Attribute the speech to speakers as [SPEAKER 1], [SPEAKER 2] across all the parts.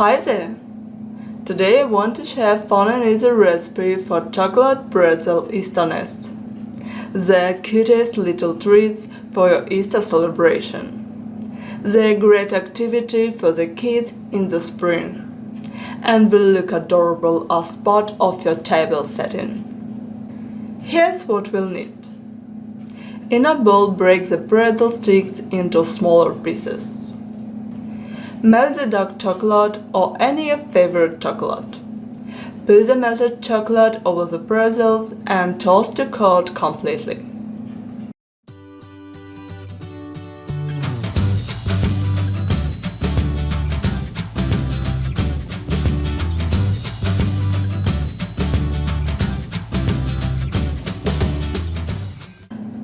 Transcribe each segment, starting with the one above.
[SPEAKER 1] Hi there! Today I want to share a fun and easy recipe for chocolate pretzel Easter nest. They're cutest little treats for your Easter celebration. They're a great activity for the kids in the spring and will look adorable as part of your table setting. Here's what we'll need. In a bowl, break the pretzel sticks into smaller pieces. Melt the dark chocolate or any of your favorite chocolate. Put the melted chocolate over the pretzels and toast to coat completely.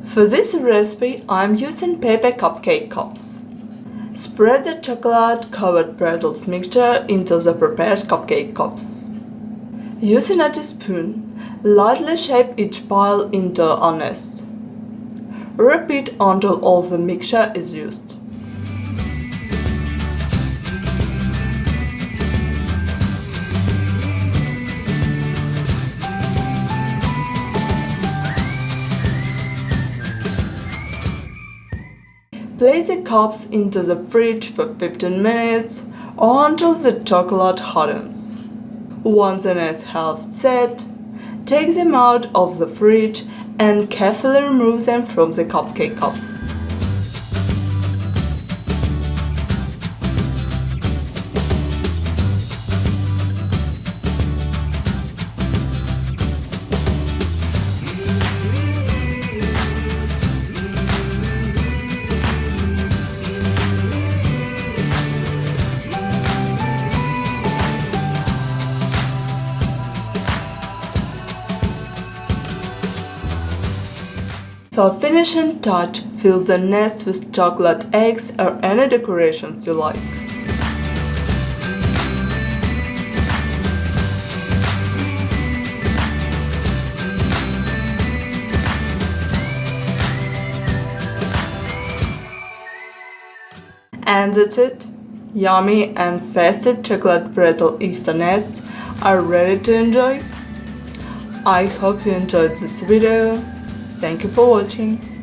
[SPEAKER 1] For this recipe, I'm using paper cupcake cups. Spread the chocolate-covered pretzels mixture into the prepared cupcake cups. Using a teaspoon, lightly shape each pile into a nest. Repeat until all the mixture is used. Place the cups into the fridge for 15 minutes or until the chocolate hardens. Once the nests have set, take them out of the fridge and carefully remove them from the cupcake cups. For finishing touch, fill the nest with chocolate eggs or any decorations you like. And that's it! Yummy and festive chocolate pretzel Easter nests are ready to enjoy. I hope you enjoyed this video. Thank you for watching.